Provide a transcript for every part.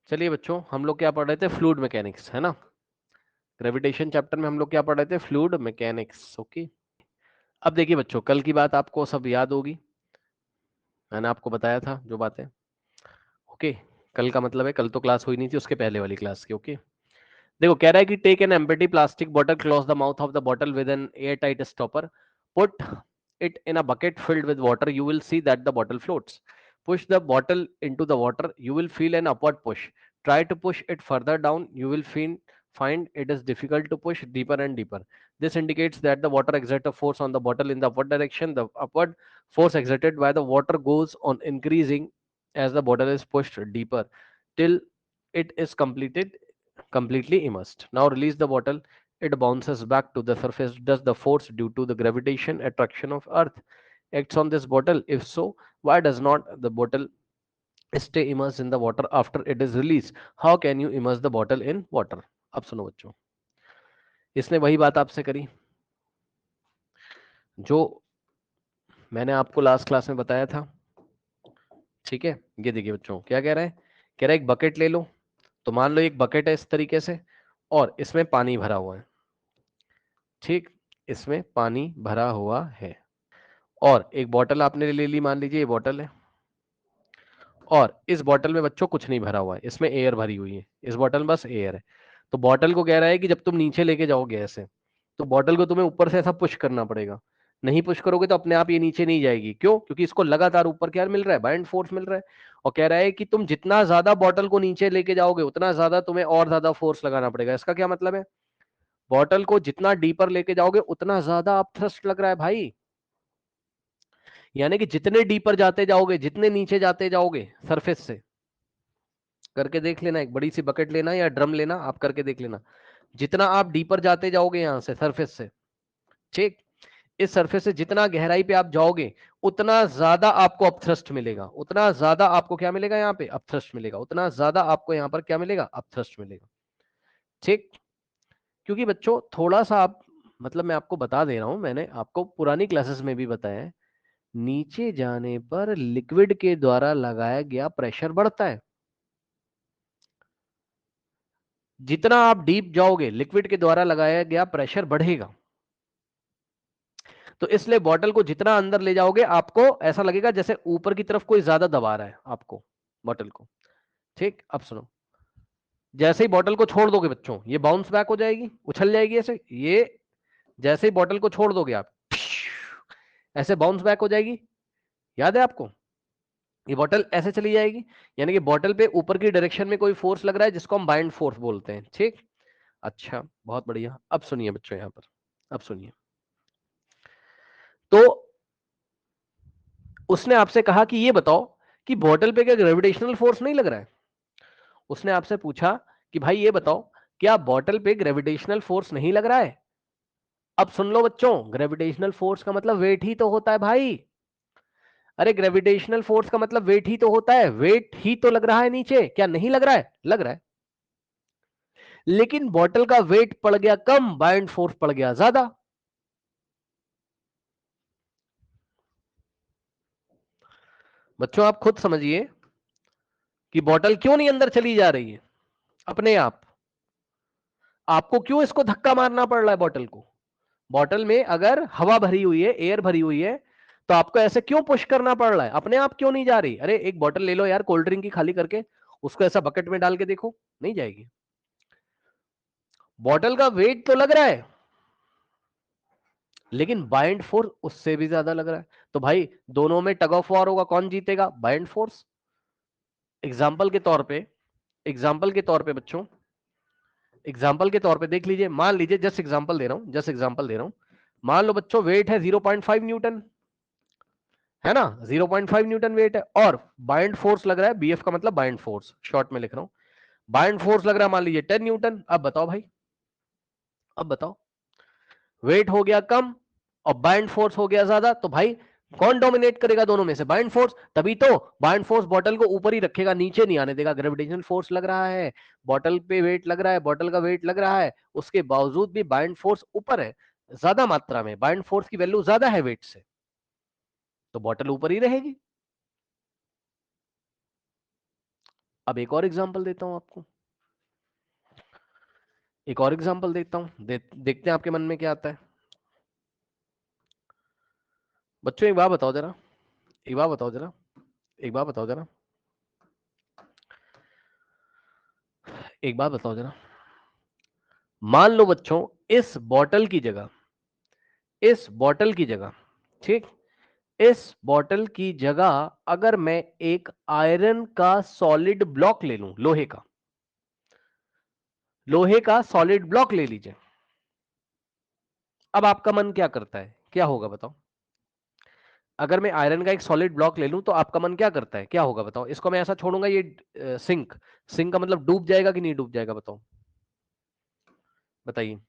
चलिए बच्चों, हम लोग क्या पढ़ रहे थे? फ्लूइड मैकेनिक्स, है ना। ग्रेविटेशन चैप्टर में हम लोग क्या पढ़ रहे थे? Fluid mechanics. ओके, अब देखिए बच्चों, कल की बात आपको सब याद होगी, मैंने आपको बताया था जो बातें। ओके, कल का मतलब है कल तो क्लास हुई नहीं थी, उसके पहले वाली क्लास की। ओके, देखो कह रहा है कि take an empty plastic bottle, close the mouth of the bottle with an air tight stopper, put it in a bucket filled with water, you will see that the bottle floats. Push the bottle into the water, you will feel an upward push. Try to push it further down, you will find it is difficult to push deeper and deeper. This indicates that the water exerts a force on the bottle in the upward direction. The upward force exerted by the water goes on increasing as the bottle is pushed deeper till it is completely immersed. Now release the bottle, it bounces back to the surface. Does the force due to the gravitation attraction of earth acts on this bottle? If so, why does not the bottle stay immersed in the water after it is released? How can you immerse the bottle in water? अब सुनो बच्चों, इसने वही बात आपसे करी जो मैंने आपको लास्ट क्लास में बताया था। ठीक है, ये देखिए बच्चों क्या कह रहे हैं। कह रहा है एक बकेट ले लो, तो मान लो एक बकेट है इस तरीके से और इसमें पानी भरा हुआ है। ठीक, इसमें पानी भरा हुआ है और एक बोतल आपने ले ली, मान लीजिए ये बोतल है और इस बोतल में बच्चों कुछ नहीं भरा हुआ है, इसमें एयर भरी हुई है, इस बोतल में बस एयर है। तो बोतल को कह रहा है कि जब तुम नीचे लेके जाओगे ऐसे, तो बोतल को तुम्हें ऊपर से ऐसा पुश करना पड़ेगा। नहीं पुश करोगे तो अपने आप ये नीचे नहीं जाएगी। क्यों? क्योंकि इसको लगातार ऊपर क्या मिल रहा है? बाइंड फोर्स मिल रहा है। और कह रहा है कि तुम जितना ज्यादा बोतल को नीचे लेके जाओगे उतना ज्यादा तुम्हें और ज्यादा फोर्स लगाना पड़ेगा। इसका क्या मतलब है? बोतल को जितना डीपर लेके जाओगे उतना ज्यादा आप थ्रस्ट लग रहा है भाई। यानी कि जितने डीपर जाते जाओगे, जितने नीचे जाते जाओगे सरफेस से, करके देख लेना, एक बड़ी सी बकेट लेना या ड्रम लेना, आप करके देख लेना, जितना आप डीपर जाते जाओगे यहां से सरफेस से, ठीक, इस सरफेस से जितना गहराई पे आप जाओगे उतना ज्यादा आपको अपथ्रस्ट मिलेगा, उतना ज्यादा आपको क्या मिलेगा? यहाँ पे अपथ्रस्ट मिलेगा, उतना ज्यादा आपको यहाँ पर क्या मिलेगा? अपथ्रस्ट मिलेगा। ठीक, क्योंकि बच्चों थोड़ा सा आप, मतलब मैं आपको बता दे रहा हूं, मैंने आपको पुरानी क्लासेस में भी बताया है, नीचे जाने पर लिक्विड के द्वारा लगाया गया प्रेशर बढ़ता है। जितना आप डीप जाओगे लिक्विड के द्वारा लगाया गया प्रेशर बढ़ेगा। तो इसलिए बॉटल को जितना अंदर ले जाओगे आपको ऐसा लगेगा जैसे ऊपर की तरफ कोई ज्यादा दबा रहा है आपको बॉटल को। ठीक, अब सुनो, जैसे ही बॉटल को छोड़ दोगे बच्चों ये बाउंस बैक हो जाएगी, उछल जाएगी ऐसे। ये जैसे ही बॉटल को छोड़ दोगे आप, ऐसे बाउंस बैक हो जाएगी। याद है आपको? ये बॉटल ऐसे चली जाएगी, यानी कि बॉटल पे ऊपर की डायरेक्शन में कोई फोर्स लग रहा है जिसको हम बाइंड फोर्स बोलते हैं। ठीक, अच्छा, बहुत बढ़िया। अब सुनिए बच्चों, यहां पर अब सुनिए, तो उसने आपसे कहा कि ये बताओ कि बॉटल पे क्या ग्रेविटेशनल फोर्स नहीं लग रहा है? उसने आपसे पूछा कि भाई ये बताओ, क्या बॉटल पे ग्रेविटेशनल फोर्स नहीं लग रहा है? अब सुन लो बच्चों, ग्रेविटेशनल फोर्स का मतलब वेट ही तो होता है भाई। अरे ग्रेविटेशनल फोर्स का मतलब वेट ही तो होता है, वेट ही तो लग रहा है नीचे, क्या नहीं लग रहा है? लग रहा है। लेकिन बॉटल का वेट पड़ गया कम, बाइंड फोर्स पड़ गया ज्यादा। बच्चों आप खुद समझिए कि बॉटल क्यों नहीं अंदर चली जा रही है अपने आप। आपको क्यों इसको धक्का मारना पड़ रहा है बॉटल को? बॉटल में अगर हवा भरी हुई है, एयर भरी हुई है, तो आपको ऐसे क्यों पुश करना पड़ रहा है? अपने आप क्यों नहीं जा रही? अरे एक बॉटल ले लो यार कोल्ड ड्रिंक की खाली करके, उसको ऐसा बकेट में डाल के देखो, नहीं जाएगी। बॉटल का वेट तो लग रहा है लेकिन बाइंड फोर्स उससे भी ज्यादा लग रहा है। तो भाई दोनों में टग ऑफ वॉर होगा, कौन जीतेगा? Bind force. एग्जाम्पल के तौर पे, एग्जाम्पल के तौर पे बच्चों, एग्जाम्पल के तौर पे देख लीजिए, मान लीजिए, जस्ट एग्जाम्पल दे रहा हूं, जस्ट एग्जाम्पल दे रहा हूं, मान लो बच्चों वेट है 0.5 न्यूटन, है ना, 0.5 न्यूटन वेट है और बाइंड फोर्स लग रहा है, बीएफ का मतलब बाइंड फोर्स, शॉर्ट में लिख रहा हूं, बाइंड फोर्स लग रहा है मान लीजिए 10 न्यूटन। अब बताओ भाई, अब बताओ, वेट हो गया कम और बाइंड फोर्स हो गया ज्यादा, तो भाई कौन डोमिनेट करेगा दोनों में से? Bind force. तभी तो बाइंड फोर्स बॉटल को ऊपर ही रखेगा, नीचे नहीं आने देगा। ग्रेविटेशनल फोर्स लग रहा है, बॉटल पे वेट लग रहा है, बॉटल का वेट लग रहा है, उसके बावजूद भी बाइंड फोर्स ऊपर है, ज्यादा मात्रा में बाइंड फोर्स की वैल्यू ज्यादा है वेट से, तो बॉटल ऊपर ही रहेगी। अब एक और एग्जांपल देता हूं आपको, एक और एग्जांपल देता हूं, देखते हैं आपके मन में क्या आता है। बच्चों एक बात बताओ जरा, एक बात बताओ जरा, एक बात बताओ जरा, एक बात बताओ जरा। मान लो बच्चों इस बॉटल की जगह, इस बॉटल की जगह, ठीक, इस बॉटल की जगह अगर मैं एक आयरन का सॉलिड ब्लॉक ले लूं, लोहे का, लोहे का सॉलिड ब्लॉक ले लीजिए। अब आपका मन क्या करता है, क्या होगा बताओ? अगर मैं आयरन का एक सॉलिड ब्लॉक ले लूं तो आपका मन क्या करता है, क्या होगा बताओ? इसको मैं ऐसा छोड़ूंगा, ये सिंक, सिंक का मतलब डूब जाएगा कि नहीं डूब जाएगा, बताओ, बताइए।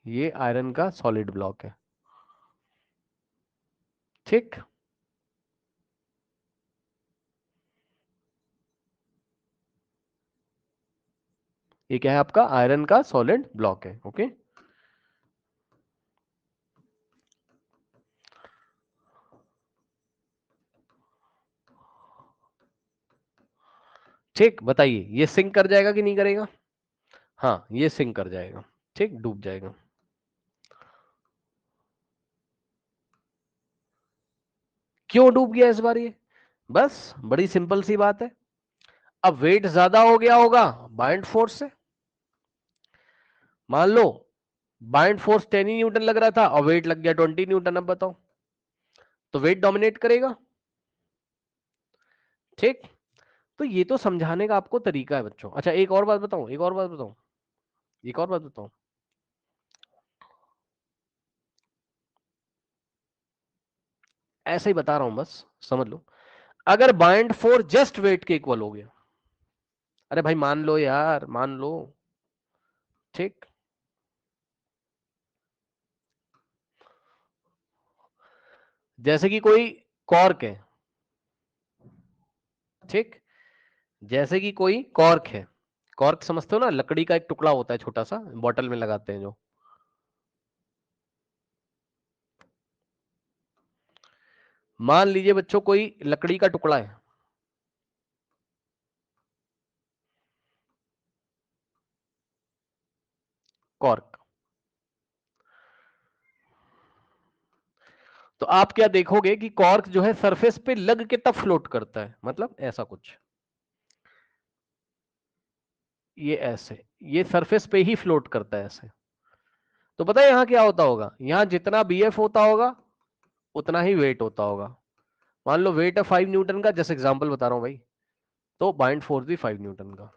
ये आयरन का सॉलिड ब्लॉक है, ठीक, ये क्या है आपका? आयरन का सॉलिड ब्लॉक है, ओके। ठीक, बताइए ये सिंक कर जाएगा कि नहीं करेगा? हाँ, ये सिंक कर जाएगा, ठीक, डूब जाएगा। क्यों डूब गया इस बार ये? बस बड़ी सिंपल सी बात है, अब वेट ज्यादा हो गया होगा बाइंड फोर्स से। मान लो बाइंड फोर्स 10 ही न्यूटन लग रहा था और वेट लग गया 20 न्यूटन, अब बताओ, तो वेट डोमिनेट करेगा, ठीक। तो ये तो समझाने का आपको तरीका है बच्चों। अच्छा एक और बात बताऊं, एक और बात बताऊं, एक और बात बताऊं, ऐसे ही बता रहा हूं बस, समझ लो। अगर बाइंड फोर्स जस्ट वेट के इक्वल हो गया, अरे भाई मान लो यार, मान लो, ठीक, जैसे कि कोई कॉर्क है, ठीक, जैसे कि कोई कॉर्क है, कॉर्क समझते हो ना, लकड़ी का एक टुकड़ा होता है छोटा सा, बॉटल में लगाते हैं जो। मान लीजिए बच्चों कोई लकड़ी का टुकड़ा है, कॉर्क, तो आप क्या देखोगे कि कॉर्क जो है सरफेस पे लग के तब फ्लोट करता है, मतलब ऐसा कुछ, ये ऐसे, ये सरफेस पे ही फ्लोट करता है ऐसे। तो पता है यहां क्या होता होगा, यहां जितना बीएफ होता होगा उतना ही वेट होता होगा। मान लो वेट है 5 न्यूटन का, जैसे एग्जांपल बता रहा हूं भाई, तो बाइंड फोर्स भी 5 न्यूटन का।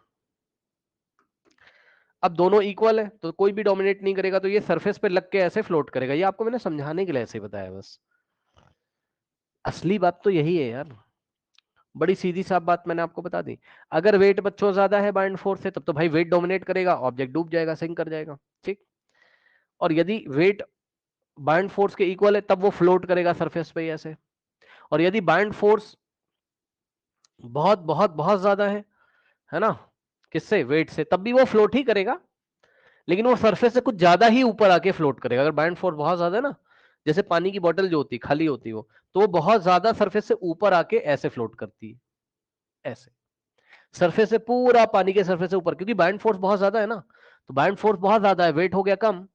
अब दोनों इक्वल है तो कोई भी डोमिनेट नहीं करेगा, तो ये सरफेस पे लग के ऐसे फ्लोट करेगा। ये आपको मैंने समझाने के लिए ऐसे बताया बस, असली बात तो यही है यार, बड़ी सीधी साफ बात मैंने आपको बता दी। अगर वेट बच्चों ज्यादा है बाइंड फोर्स से, तब तो भाई वेट डोमिनेट करेगा, ऑब्जेक्ट डूब जाएगा, सिंक कर जाएगा, ठीक। और यदि वेट बाइंड फोर्स के इक्वल है तब वो फ्लोट करेगा सरफेस पे ऐसे। और यदि बाइंड फोर्स बहुत बहुत बहुत ज्यादा है ना, किससे? वेट से, तब भी वो फ्लोट ही करेगा, लेकिन वो सरफेस से कुछ ज्यादा ही ऊपर आके फ्लोट करेगा। अगर बाइंड फोर्स बहुत ज्यादा है ना, जैसे पानी की बोतल जो होती है खाली होती है वो, तो वो बहुत ज्यादा सरफेस से ऊपर आके ऐसे फ्लोट करती है, ऐसे सरफेस से, पूरा पानी के सरफेस से ऊपर, क्योंकि बाइंड फोर्स बहुत ज्यादा है ना। तो बाइंड फोर्स बहुत ज्यादा है, वेट हो गया कम,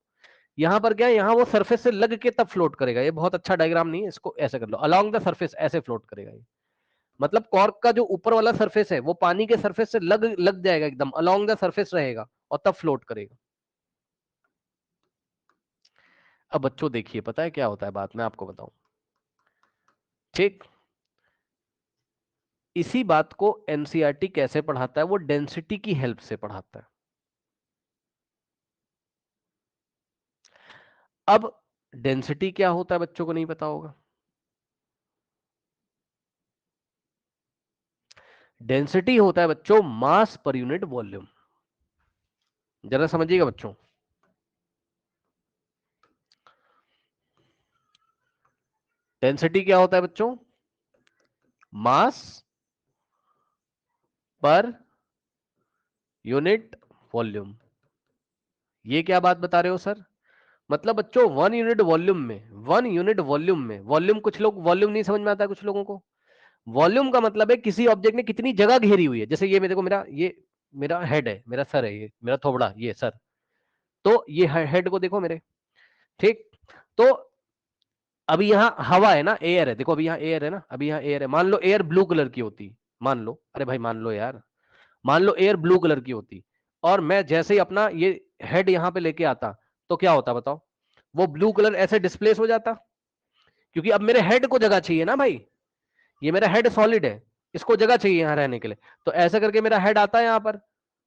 यहां पर क्या है, यहाँ वो सरफेस से लग के तब फ्लोट करेगा। ये बहुत अच्छा डायग्राम नहीं है, इसको ऐसे कर लो, अलोंग द सरफेस ऐसे फ्लोट करेगा ये। मतलब कॉर्क का जो ऊपर वाला सरफेस है वो पानी के सरफेस से लग लग जाएगा, एकदम अलोंग द सरफेस रहेगा और तब फ्लोट करेगा। अब बच्चों देखिए, पता है क्या होता है, बात मैं आपको बताऊं, ठीक। इसी बात को एनसीईआरटी कैसे पढ़ाता है, वो डेंसिटी की हेल्प से पढ़ाता है। अब डेंसिटी क्या होता है बच्चों को नहीं पता होगा। डेंसिटी होता है बच्चों मास पर यूनिट वॉल्यूम। जरा समझिएगा बच्चों, डेंसिटी क्या होता है बच्चों? मास पर यूनिट वॉल्यूम। ये क्या बात बता रहे हो सर? मतलब बच्चों 1 यूनिट वॉल्यूम में, 1 यूनिट वॉल्यूम में, वॉल्यूम कुछ लोग वॉल्यूम नहीं समझ में आता है कुछ लोगों को। वॉल्यूम का मतलब है किसी ऑब्जेक्ट ने कितनी जगह घेरी हुई है। जैसे ये मेरे को, मेरा ये मेरा हेड है, मेरा सर है, ये मेरा थोबड़ा, ये सर, तो ये हेड को देखो मेरे, ठीक। तो अभी यहाँ हवा है ना, एयर है, देखो अभी यहाँ एयर है ना, अभी यहाँ एयर है। मान लो एयर ब्लू कलर की होती, मान लो, अरे भाई मान लो यार, मान लो एयर ब्लू कलर की होती, और मैं जैसे ही अपना ये हेड यहाँ पे लेके आता, तो क्या होता बताओ? वो ब्लू कलर ऐसे डिस्प्लेस हो जाता, क्योंकि अब मेरे हेड को जगह चाहिए ना भाई, ये मेरा हेड सॉलिड है, इसको जगह चाहिए यहाँ रहने के लिए, तो ऐसा करके मेरा हेड आता है यहाँ पर,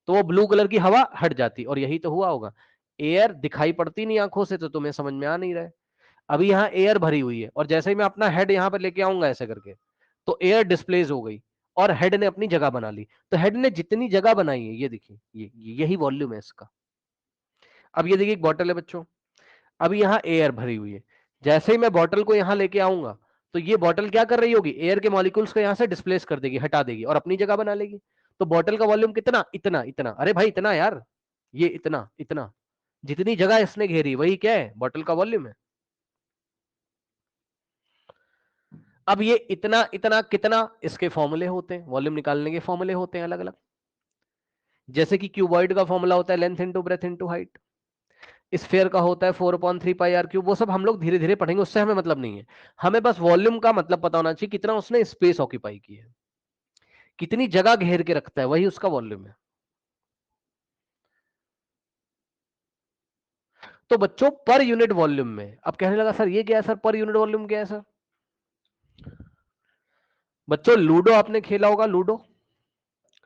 तो वो ब्लू कलर की हवा हट जाती, और यही तो हुआ होगा। एयर दिखाई पड़ती नहीं आंखों से, तो तुम्हें समझ में आ नहीं रहा है। अभी यहाँ एयर भरी हुई है, और जैसे ही मैं अपना हेड यहाँ पर लेके आऊंगा ऐसे करके, तो एयर डिस्प्लेस हो गई और हेड ने अपनी जगह बना ली। तो हेड ने जितनी जगह बनाई है, ये देखिए, यही वॉल्यूम है इसका। अब ये देखिए एक बॉटल है बच्चों, अभी यहाँ एयर भरी हुई है, जैसे ही मैं बॉटल को यहाँ लेके आऊंगा, तो ये बॉटल क्या कर रही होगी, एयर के मॉलिक्यूल्स को यहाँ से डिस्प्लेस कर देगी, हटा देगी और अपनी जगह बना लेगी। तो बॉटल का वॉल्यूम कितना, इतना इतना, अरे भाई इतना यार, ये इतना इतना, जितनी जगह इसने घेरी वही क्या है, बॉटल का वॉल्यूम है। अब ये इतना इतना कितना, इसके फॉर्मूले होते हैं, वॉल्यूम निकालने के फॉर्मूले होते हैं अलग अलग। जैसे कि क्यूबॉइड का फॉर्मूला होता है length into breadth into height, sphere का होता है 4/3 पाई आर क्यूब। वो सब हम लोग धीरे धीरे पढ़ेंगे, उससे हमें मतलब नहीं है। हमें बस वॉल्यूम का मतलब पता होना चाहिए, कितना उसने स्पेस ऑक्यूपाई की है, कितनी जगह घेर के रखता है, वही उसका वॉल्यूम है। तो बच्चों पर यूनिट वॉल्यूम में, अब कहने लगा सर ये क्या है सर, पर यूनिट वॉल्यूम क्या है सर? बच्चों लूडो आपने खेला होगा, लूडो,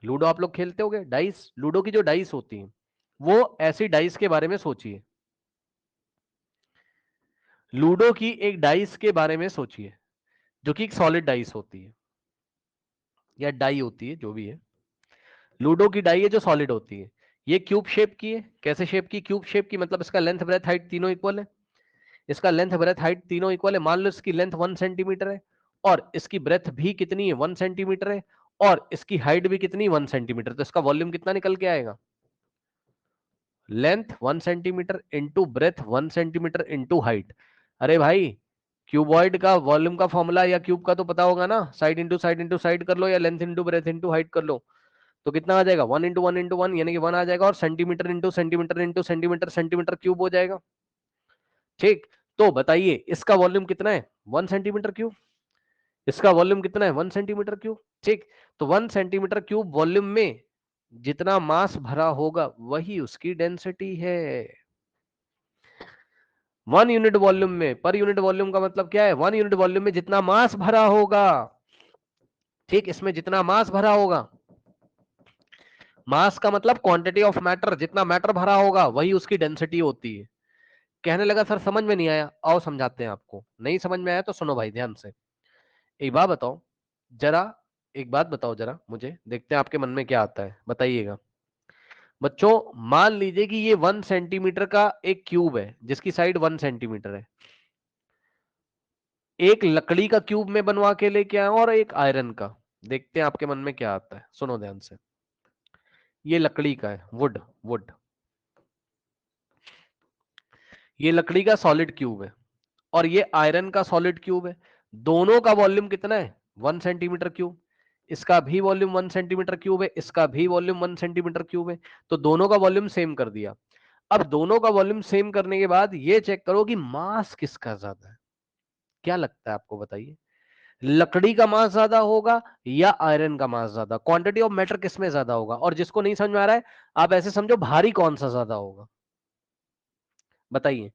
लूडो आप लोग खेलते होगे, डाइस, लूडो की जो डाइस होती हैं, वो ऐसी डाइस के बारे में सोचिए, लूडो की एक डाइस के बारे में सोचिए, जो कि एक सॉलिड डाइस होती है या डाई होती है, जो भी है। लूडो की डाई है जो सॉलिड होती है, ये क्यूब शेप की है। कैसे शेप की, क्यूब शेप की, मतलब इसका लेंथ ब्रेथ हाइट तीनों इक्वल है, इसका लेंथ ब्रेथ हाइट तीनों इक्वल है। मान लो इसकी लेंथ 1 सेंटीमीटर है, और इसकी ब्रेथ भी कितनी है, 1 सेंटीमीटर है, और इसकी हाइट भी कितनी, 1 सेंटीमीटर। तो इसका वॉल्यूम कितना निकल के आएगा, length 1 centimetre into breadth 1 centimetre into height. अरे भाई क्यूबॉइड का वॉल्यूम का फॉर्मूला या क्यूब का तो पता होगा ना, साइड इंटू साइड कर लो, या length into breadth into height कर लो, तो कितना आ जाएगा, 1 इंटू 1 यानी कि 1 आ जाएगा, और centimetre into centimetre into centimetre, centimetre cube हो जाएगा। ठीक, तो बताइए इसका वॉल्यूम कितना है, 1 सेंटीमीटर क्यूब, इसका वॉल्यूम कितना है, 1 सेंटीमीटर क्यूब। ठीक, तो 1 सेंटीमीटर क्यूब वॉल्यूम में जितना मास भरा होगा वही उसकी डेंसिटी है। 1 यूनिट वॉल्यूम में, पर यूनिट वॉल्यूम का मतलब क्या है, 1 यूनिट वॉल्यूम में जितना मास भरा होगा, ठीक, इसमें जितना मास भरा होगा, मास का मतलब क्वांटिटी ऑफ मैटर, जितना मैटर भरा होगा वही उसकी डेंसिटी होती है। कहने लगा सर समझ में नहीं आया, आओ समझाते हैं आपको। नहीं समझ में आया तो सुनो भाई ध्यान से, एक बात बताओ जरा, एक बात बताओ जरा मुझे, देखते हैं आपके मन में क्या आता है, बताइएगा। बच्चों मान लीजिए कि ये 1 सेंटीमीटर का एक क्यूब है जिसकी साइड 1 सेंटीमीटर है, एक लकड़ी का क्यूब में बनवा के लेके आया और एक आयरन का। देखते हैं आपके मन में क्या आता है, सुनो ध्यान से। ये लकड़ी का है, वुड, वुड, ये लकड़ी का सॉलिड क्यूब है, और ये आयरन का सॉलिड क्यूब है। दोनों का वॉल्यूम कितना है, 1 सेंटीमीटर क्यूब। इसका भी वॉल्यूम 1 सेंटीमीटर क्यूब है, इसका भी वॉल्यूम 1 सेंटीमीटर क्यूब है। तो दोनों का वॉल्यूम सेम कर दिया। अब दोनों का वॉल्यूम सेम करने के बाद ये चेक करो कि मास किसका ज्यादा है। क्या लगता है आपको, बताइए, लकड़ी का मास ज्यादा होगा या आयरन का मास ज्यादा, क्वांटिटी ऑफ मैटर किस में ज्यादा होगा? और जिसको नहीं समझ में आ रहा है, आप ऐसे समझो भारी कौन सा ज्यादा होगा, बताइए,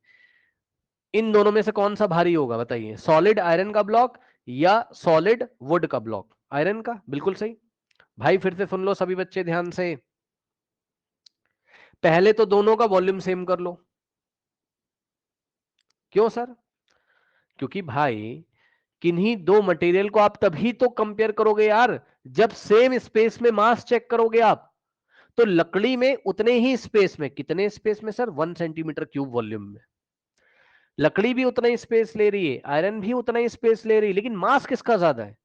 इन दोनों में से कौन सा भारी होगा, बताइए, सॉलिड आयरन का ब्लॉक या सॉलिड वुड का ब्लॉक? आयरन का, बिल्कुल सही। भाई फिर से सुन लो सभी बच्चे ध्यान से, पहले तो दोनों का वॉल्यूम सेम कर लो। क्यों सर? क्योंकि भाई किन्हीं दो मटेरियल को आप तभी तो कंपेयर करोगे यार, जब सेम स्पेस में मास चेक करोगे आप। तो लकड़ी में उतने ही स्पेस में, कितने स्पेस में सर, 1 सेंटीमीटर क्यूब वॉल्यूम में, लकड़ी भी उतना ही स्पेस ले रही है, आयरन भी उतना ही स्पेस ले रही है, लेकिन मास किसका ज्यादा है,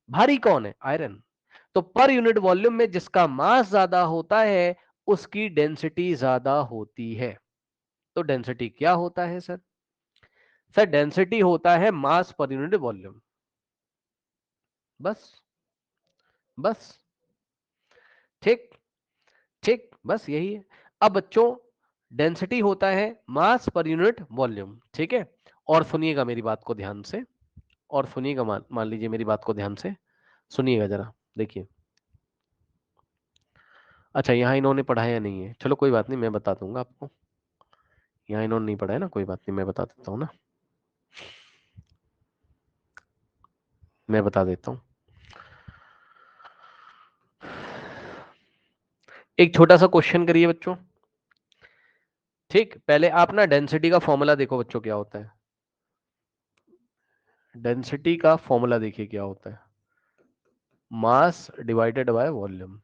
भारी कौन है, आयरन। तो पर यूनिट वॉल्यूम में जिसका मास ज्यादा होता है उसकी डेंसिटी ज्यादा होती है। तो डेंसिटी क्या होता है सर? सर डेंसिटी होता है मास पर यूनिट वॉल्यूम। बस बस ठीक ठीक, बस यही है। अब बच्चों डेंसिटी होता है मास पर यूनिट वॉल्यूम, ठीक है। और सुनिएगा मेरी बात को ध्यान से, और सुनिएगा, मान लीजिए मेरी बात को ध्यान से सुनिएगा जरा, देखिए। अच्छा, यहाँ इन्होंने पढ़ाया नहीं है, चलो कोई बात नहीं, मैं बता दूंगा आपको। यहाँ इन्होंने नहीं पढ़ाया ना, कोई बात नहीं, मैं बता देता हूँ ना, मैं बता देता हूँ। एक छोटा सा क्वेश्चन करिए बच्चों, ठीक। पहले आप ना डेंसिटी का फॉर्मूला देखो बच्चों, क्या होता है डेंसिटी का फॉर्मूला, देखिए क्या होता है, mass divided by volume.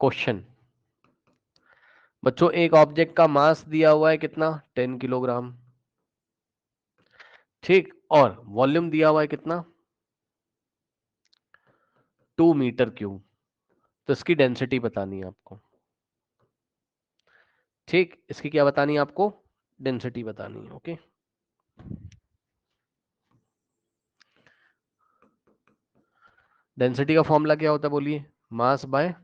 Question, बच्चों एक ऑब्जेक्ट का मास दिया हुआ है कितना, 10 किलोग्राम, ठीक, और वॉल्यूम दिया हुआ है कितना, 2 मीटर क्यूब। तो इसकी डेंसिटी बतानी है आपको, ठीक, इसकी क्या बतानी है आपको, डेंसिटी बतानी है, ओके। डेंसिटी का फॉर्मूला क्या होता है बोलिए, मास बाय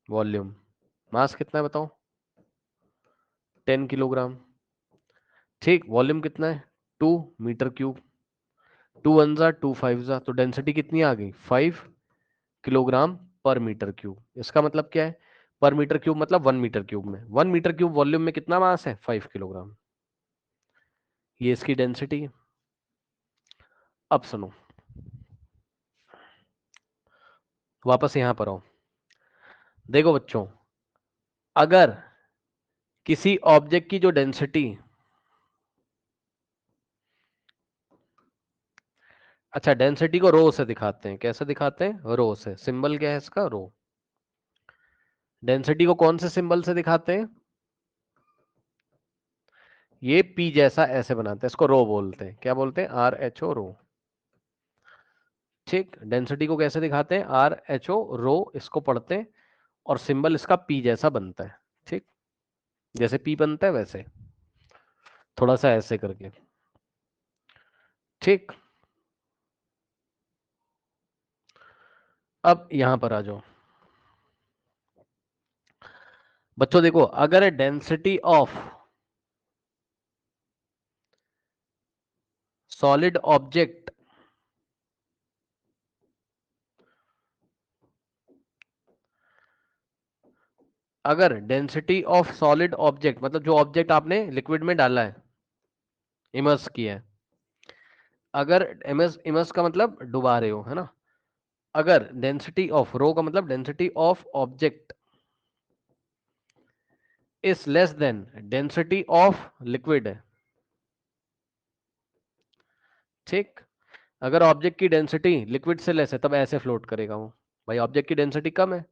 वॉल्यूम। मास कितना है बताओ, 10 किलोग्राम, ठीक, वॉल्यूम कितना है, 2 मीटर क्यूब, 2 वन जा 2 फाइव जा, तो डेंसिटी कितनी आ गई, 5 किलोग्राम पर मीटर क्यूब। इसका मतलब क्या है, पर मीटर क्यूब मतलब 1 मीटर क्यूब में, 1 मीटर क्यूब वॉल्यूम में कितना मास है, 5 किलोग्राम। ये इसकी डेंसिटी है। अब सुनो, वापस यहां पर आओ, देखो बच्चों, अगर किसी ऑब्जेक्ट की जो डेंसिटी, अच्छा डेंसिटी को रो से दिखाते हैं, कैसे दिखाते हैं, रो से, सिंबल क्या है इसका, रो। डेंसिटी को कौन से सिंबल से दिखाते हैं, ये पी जैसा ऐसे बनाते हैं, इसको रो बोलते हैं, क्या बोलते हैं, आर एच ओ, रो, ठीक। डेंसिटी को कैसे दिखाते हैं, आर एच ओ, रो, इसको पढ़ते हैं, और सिंबल इसका पी जैसा बनता है, ठीक, जैसे पी बनता है वैसे, थोड़ा सा ऐसे करके, ठीक। अब यहां पर आ जाओ बच्चों, देखो अगर डेंसिटी ऑफ सॉलिड ऑब्जेक्ट, अगर डेंसिटी ऑफ सॉलिड ऑब्जेक्ट मतलब जो ऑब्जेक्ट आपने लिक्विड में डाला है, इमर्स किया है, अगर इमर्स, इमर्स का मतलब डुबा रहे हो, है ना, अगर डेंसिटी ऑफ, रो का मतलब density of object is less than density of liquid है, ठीक। अगर ऑब्जेक्ट की डेंसिटी लिक्विड से लेस है तब ऐसे फ्लोट करेगा वो, भाई ऑब्जेक्ट की डेंसिटी कम है,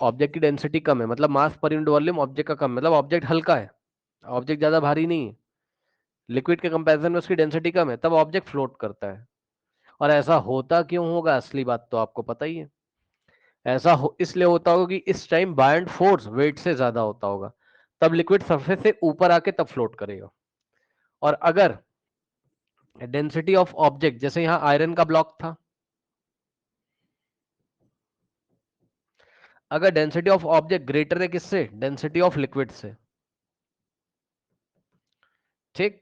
ऑब्जेक्ट की डेंसिटी कम है मतलब मास पर यूनिट वॉल्यूम ऑब्जेक्ट का कम, मतलब ऑब्जेक्ट हल्का है, ऑब्जेक्ट ज्यादा भारी नहीं है, लिक्विड के कंपैरिजन में उसकी डेंसिटी कम है, तब ऑब्जेक्ट फ्लोट करता है। और ऐसा होता क्यों होगा, असली बात तो आपको पता ही है, इसलिए होता होगा कि इस टाइम बायंड फोर्स वेट से ज्यादा होता होगा, तब लिक्विड सरफेस से ऊपर आके तब फ्लोट करेगा। और अगर डेंसिटी ऑफ ऑब्जेक्ट, जैसे यहां आयरन का ब्लॉक था, अगर डेंसिटी ऑफ ऑब्जेक्ट ग्रेटर है किससे, डेंसिटी ऑफ लिक्विड से, ठीक,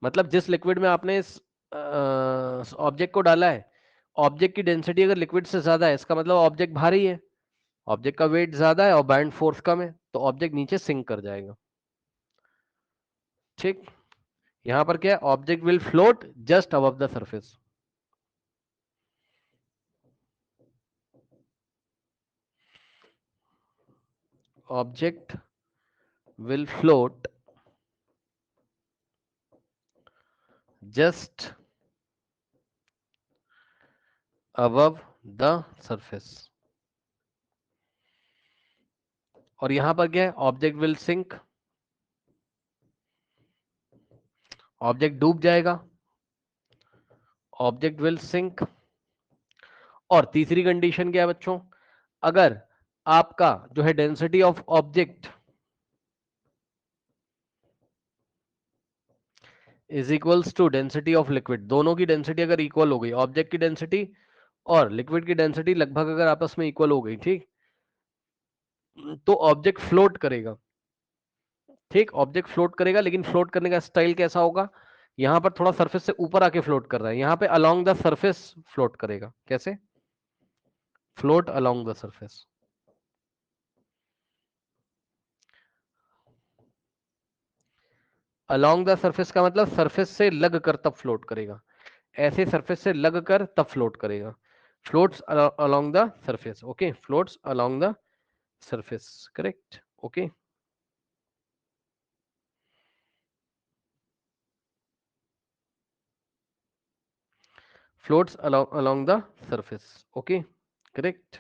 मतलब जिस लिक्विड में आपने इस ऑब्जेक्ट को डाला है, ऑब्जेक्ट की डेंसिटी अगर लिक्विड से ज्यादा है, इसका मतलब ऑब्जेक्ट भारी है, ऑब्जेक्ट का वेट ज्यादा है और बाइंड फोर्स कम है, तो ऑब्जेक्ट नीचे सिंक कर जाएगा, ठीक। यहां पर क्या है, object will float just above the surface, object will float just above the surface, और यहां पर क्या है, ऑब्जेक्ट विल सिंक, ऑब्जेक्ट डूब जाएगा, ऑब्जेक्ट विल सिंक। और तीसरी कंडीशन क्या है बच्चों, अगर आपका जो है density of object is equals to density of liquid, दोनों की डेंसिटी अगर इक्वल हो गई, ऑब्जेक्ट की डेंसिटी और लिक्विड की डेंसिटी लगभग अगर आपस में इक्वल हो गई, ठीक, तो ऑब्जेक्ट फ्लोट करेगा। ठीक, ऑब्जेक्ट फ्लोट करेगा, लेकिन फ्लोट करने का स्टाइल कैसा होगा? यहां पर थोड़ा सरफेस से ऊपर आके फ्लोट कर रहा है, यहां पे अलोंग द सरफेस फ्लोट करेगा। कैसे? Float along the surface. Along the surface का मतलब सरफेस से लग कर तब फ्लोट करेगा, ऐसे सरफेस से लग कर तब फ्लोट करेगा। Floats along the surface, okay, floats along the surface, correct, okay. Floats along the surface, okay, correct.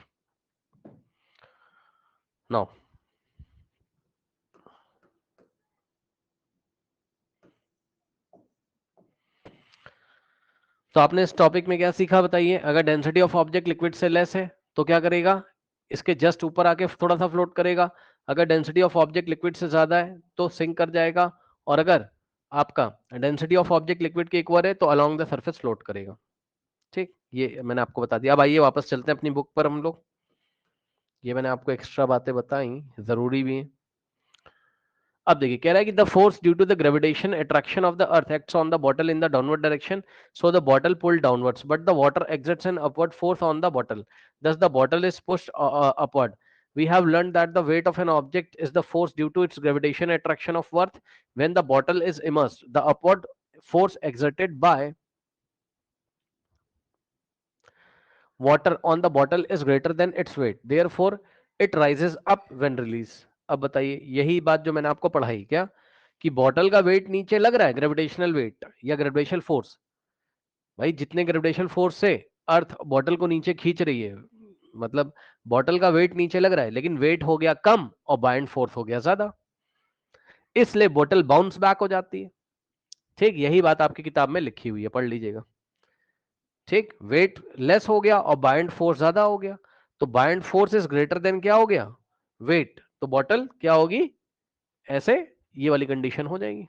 Now तो आपने इस टॉपिक में क्या सीखा बताइए? अगर डेंसिटी ऑफ ऑब्जेक्ट लिक्विड से लेस है तो क्या करेगा? इसके जस्ट ऊपर आके थोड़ा सा फ्लोट करेगा। अगर डेंसिटी ऑफ ऑब्जेक्ट लिक्विड से ज्यादा है तो सिंक कर जाएगा, और अगर आपका डेंसिटी ऑफ ऑब्जेक्ट लिक्विड के इक्वल है तो अलोंग द सरफेस फ्लोट करेगा। ठीक, ये मैंने आपको बता दिया। अब आइए वापस चलते हैं अपनी बुक पर हम लोग। ये मैंने आपको एक्स्ट्रा बातें बताई, जरूरी भी है। अब देखिए, कह रहा है कि the force due to the gravitation attraction of the earth acts on the bottle in the downward direction, so the bottle pull downwards but the water exerts an upward force on the bottle, thus the bottle is pushed upward. We have learned that the weight of an object is the force due to its gravitation attraction of earth when the bottle is immersed. The upward force exerted by water on the bottle is greater than its weight, therefore it rises up when released. अब बताइए, यही बात जो मैंने आपको पढ़ाई क्या, कि बॉटल का वेट नीचे लग रहा है, ग्रेविटेशनल वेट या ग्रेविटेशनल फोर्स, भाई जितने ग्रेविटेशनल फोर्स से अर्थ बॉटल को नीचे खींच रही है, मतलब बॉटल का वेट नीचे लग रहा है, लेकिन वेट हो गया कम और बाइंड फोर्स हो गया ज्यादा, इसलिए बॉटल बाउंस बैक हो जाती है। ठीक, यही बात आपकी किताब में लिखी हुई है, पढ़ लीजिएगा। ठीक, वेट लेस हो गया और बाइंड फोर्स ज्यादा हो गया, तो buoyant force is greater than क्या हो गया? वेट, तो बॉटल क्या होगी? ऐसे ये वाली कंडीशन हो जाएगी,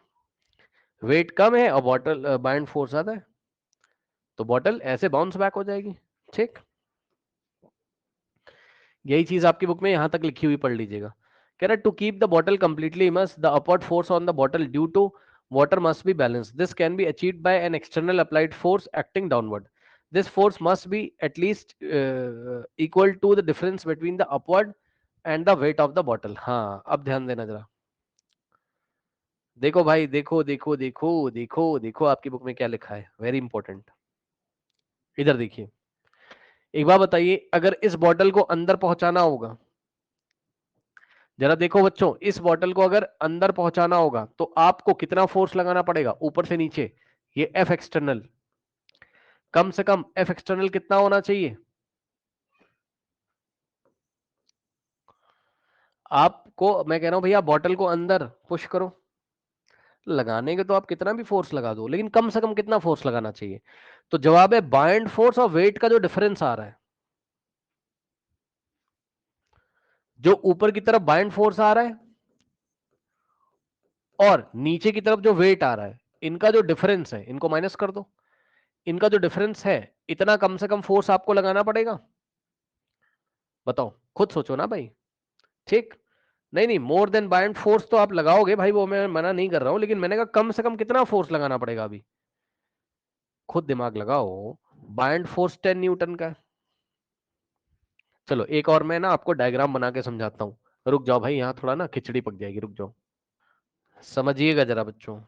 वेट कम है और बॉटल बाइंड फोर्स ज्यादा है, तो बॉटल ऐसे बाउंस बैक हो जाएगी। ठीक, यही चीज आपकी बुक में यहां तक लिखी हुई, पढ़ लीजिएगा। कह रहा है to keep the bottle completely immerse the upward force on the bottle due to water must be balanced. This can be achieved by an external applied force acting downward. This force must be at least equal to the difference between the upward and the weight of the bottle. हाँ, अब ध्यान देना जरा, देखो भाई, देखो देखो देखो देखो देखो आपकी बुक में क्या लिखा है, वेरी इंपॉर्टेंट। इधर देखिए, एक बार बताइए, अगर इस बॉटल को अंदर पहुंचाना होगा, जरा देखो बच्चों, इस बॉटल को अगर अंदर पहुंचाना होगा तो आपको कितना फोर्स लगाना पड़ेगा ऊपर से नीचे? ये एफ एक्सटर्नल, कम से कम एफ एक्सटर्नल कितना होना चाहिए? आपको मैं कह रहा हूं भैया, बॉटल को अंदर पुश करो, लगाने के तो आप कितना भी फोर्स लगा दो, लेकिन कम से कम कितना फोर्स लगाना चाहिए? तो जवाब है बाइंड फोर्स और वेट का जो डिफरेंस आ रहा है, जो ऊपर की तरफ बाइंड फोर्स आ रहा है और नीचे की तरफ जो वेट आ रहा है, इनका जो डिफरेंस है, इनको माइनस कर दो, इनका जो डिफरेंस है, इतना कम से कम फोर्स आपको लगाना पड़ेगा। बताओ, खुद सोचो ना भाई। ठीक, नहीं नहीं, मोर देन बाइंड फोर्स तो आप लगाओगे भाई, वो मैं मना नहीं कर रहा हूं, लेकिन मैंने कहा कम से कम कितना फोर्स लगाना पड़ेगा अभी, खुद दिमाग लगाओ। बाइंड फोर्स 10 न्यूटन का है। चलो एक और मैं ना आपको डायग्राम बना के समझाता हूँ, रुक जाओ भाई, यहाँ थोड़ा ना खिचड़ी पक जाएगी, रुक जाओ, समझिएगा जरा बच्चों।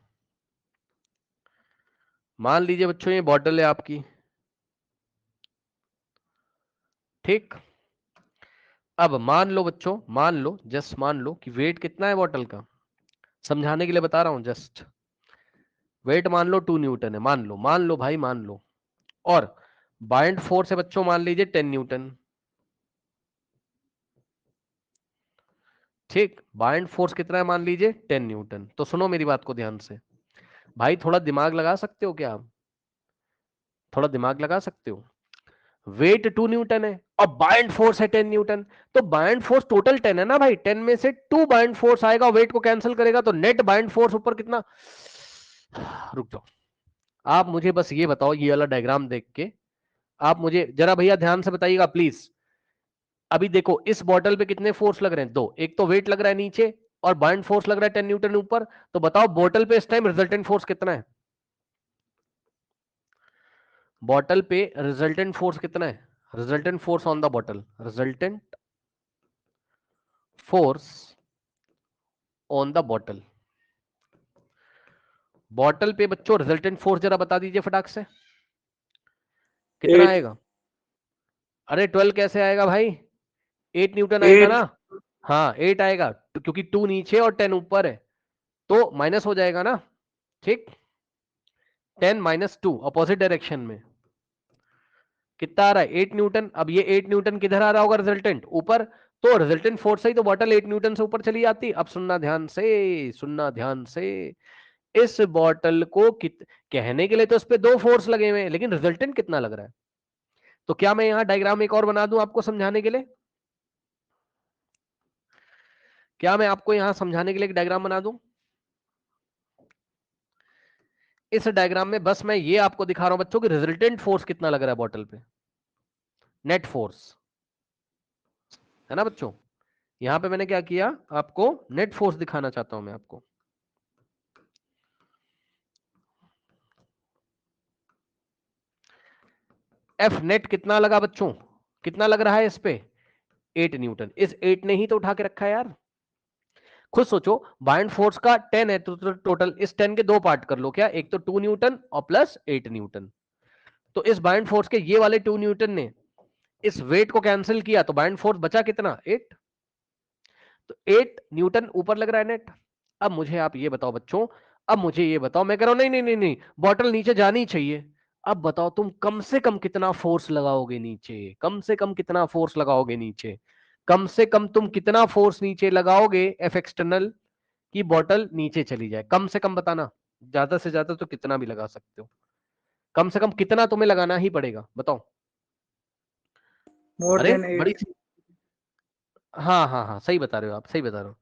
मान लीजिए बच्चों, ये बॉटल है आपकी, ठीक। अब मान लो बच्चों, मान लो, जस्ट मान लो कि वेट कितना है बॉटल का, समझाने के लिए बता रहा हूं जस्ट। वेट मान लो 2 न्यूटन है, मान लो भाई, मान लो। और बाइंड फोर्स है बच्चों, मान लीजिए 10 न्यूटन। ठीक, बाइंड फोर्स कितना है मान लीजिए 10 न्यूटन। तो सुनो मेरी बात को ध्यान से, भाई थोड़ा दिमाग लगा सकते हो क्या आप? थोड़ा दिमाग लगा सकते हो? वेट 2 न्यूटन है और बाइंड फोर्स है 10 न्यूटन, तो बाइंड फोर्स टोटल 10 है ना भाई, 10 में से 2 बाइंड फोर्स आएगा, वेट को कैंसिल करेगा, तो नेट बाइंड फोर्स ऊपर कितना। रुक जाओ, आप मुझे बस ये बताओ, ये वाला डायग्राम देख के आप मुझे जरा भैया ध्यान से बताइएगा प्लीज। अभी देखो इस बॉटल पे कितने फोर्स लग रहे हैं, दो, एक तो वेट लग रहा है नीचे और बाइंड फोर्स लग रहा है 10 न्यूटन ऊपर, तो बताओ बॉटल पे इस टाइम रिजल्टेंट फोर्स कितना है, बॉटल पे रिजल्टेंट फोर्स कितना है, resultant force on the bottle, resultant force on the bottle, bottle पे बच्चों रिजल्टेंट फोर्स जरा बता दीजिए फटाक से, कितना 8 आएगा। अरे 12 कैसे आएगा भाई, 8 न्यूटन आएगा 8 ना। हाँ 8 आएगा, क्योंकि 2 नीचे और 10 ऊपर है, तो माइनस हो जाएगा ना, ठीक। 10 माइनस 2 अपोजिट डायरेक्शन में कितना आ रहा है, 8 न्यूटन। अब ये 8 न्यूटन किधर आ रहा होगा, रिजल्टेंट ऊपर, तो रिजल्टेंट फोर्स ही तो बॉटल 8 न्यूटन से ऊपर चली जाती। अब सुनना ध्यान से, सुनना ध्यान से, इस बॉटल को कहने के लिए तो इस पे दो फोर्स लगे हुए हैं, लेकिन रिजल्टेंट कितना लग रहा है, तो क्या मैं यहां डायग्राम एक और बना दूं आपको समझाने के लिए, क्या मैं आपको यहां समझाने के लिए एक डायग्राम बना दूं। इस डायग्राम में बस मैं ये आपको दिखा रहा हूं बच्चों कि रिजल्टेंट फोर्स कितना लग रहा है बॉटल पे, नेट फोर्स, है ना बच्चों। यहां पे मैंने क्या किया, आपको नेट फोर्स दिखाना चाहता हूं मैं आपको। एफ नेट कितना लगा बच्चों, कितना लग रहा है इस पे, 8 न्यूटन। इस 8 ने ही तो उठा के रखा है यार, खुद सोचो, बाइंड फोर्स का 10 है तो टोटल इस 10 के दो पार्ट कर लो क्या, एक तो 2 न्यूटन और प्लस 8 न्यूटन, तो इस बाइंड फोर्स के ये वाले 2 न्यूटन ने इस वेट को कैंसिल किया, तो बाइंड फोर्स बचा कितना, 8, तो 8 न्यूटन ऊपर लग रहा है नेट। अब मुझे आप ये बताओ बच्चों, अब मुझे ये बताओ, मैं कह रहा हूं नहीं नहीं नहीं नहीं, बॉटल नीचे जानी चाहिए, अब बताओ तुम कम से कम कितना फोर्स लगाओगे नीचे, कम से कम कितना फोर्स लगाओगे नीचे, कम से कम तुम कितना फोर्स नीचे लगाओगे एफ एक्सटर्नल की बॉटल नीचे चली जाए, कम से कम बताना, ज्यादा से ज्यादा तो कितना भी लगा सकते हो, कम से कम कितना तुम्हें लगाना ही पड़ेगा बताओ। मोर अरे देन बड़ी 8 सी, हाँ हाँ हाँ सही बता रहे हो आप, सही बता रहे हो,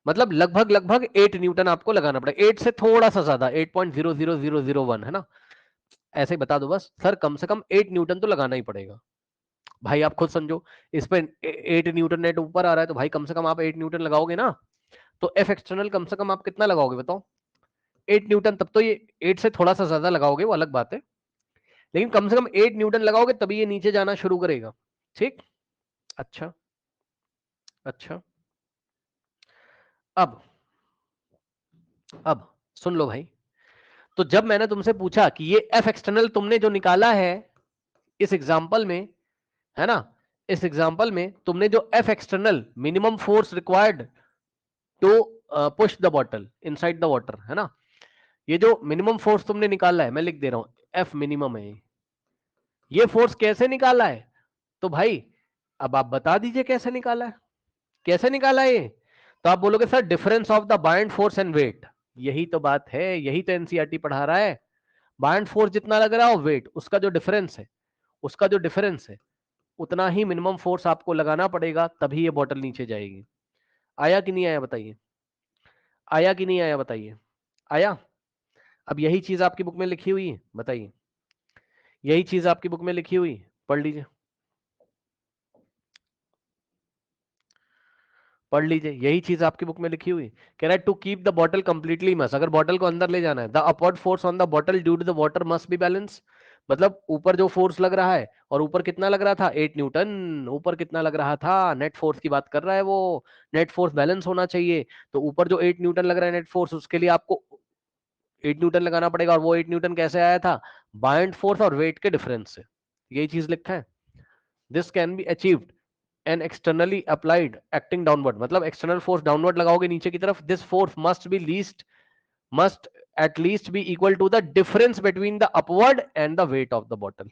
मतलब लगभग लगभग 8 न्यूटन आपको लगाना पड़ेगा, 8 से थोड़ा सा ज्यादा, 8.00001 है ना, ऐसे ही बता दो बस सर, कम से कम 8 न्यूटन तो लगाना ही पड़ेगा। भाई आप खुद समझो, इस पे 8 न्यूटन नेट ऊपर आ रहा है, तो भाई कम से कम आप 8 न्यूटन लगाओगे ना, तो एफ एक्सटर्नल कम से कम आप कितना लगाओगे बताओ, 8 न्यूटन, तब तो ये 8 से थोड़ा सा ज्यादा लगाओगे वो अलग बात है, लेकिन कम से कम 8 न्यूटन लगाओगे तभी ये नीचे जाना शुरू करेगा, ठीक। अच्छा, अच्छा, अब अब सुन लो भाई, तो जब मैंने तुमसे पूछा कि ये एफ एक्सटर्नल तुमने जो निकाला है इस एग्जाम्पल में, है ना, इस एग्जाम्पल में तुमने जो F external minimum force required to push the bottle inside the water, है ना, ये जो मिनिमम फोर्स तुमने निकाला है, मैं लिख दे रहा हूं एफ मिनिमम है, ये फोर्स कैसे निकाला है, तो भाई अब आप बता दीजिए कैसे निकाला है, कैसे निकाला है ये, तो आप बोलोगे sir difference of the buoyant force and weight, यही तो बात है, यही तो एनसीईआरटी पढ़ा रहा है, बाइंड फोर्स जितना लग रहा हो वेट उसका जो डिफरेंस है, उसका जो डिफरेंस है उतना ही मिनिमम फोर्स आपको लगाना पड़ेगा, तभी ये बॉटल नीचे जाएगी। आया कि नहीं आया बताइए, आया कि नहीं आया बताइए, आया। अब यही चीज आपकी बुक में लिखी हुई है, बताइए, यही चीज आपकी बुक में लिखी हुई, पढ़ लीजिए, पढ़ लीजिए, यही चीज आपकी बुक में लिखी हुई, कह रहा है to keep the bottle completely immersed, अगर बॉटल को अंदर ले जाना है, the upward force on the bottle due to the water must be balance, मतलब ऊपर जो फोर्स लग रहा है, और ऊपर कितना लग रहा था 8 न्यूटन, ऊपर कितना लग रहा था, नेट फोर्स की बात कर रहा है वो, नेट फोर्स बैलेंस होना चाहिए, तो ऊपर जो 8 न्यूटन लग रहा है नेट फोर्स, उसके लिए आपको 8 न्यूटन लगाना पड़ेगा, और वो 8 न्यूटन कैसे आया था, बाइंड फोर्स और वेट के डिफरेंस से, यही चीज लिखा है। This can be achieved and externally applied acting downward, मतलब एक्सटर्नल फोर्स डाउनवर्ड लगाओगे नीचे की तरफ, this force must be least, must at least be equal to the difference between the upward and the weight of the bottle,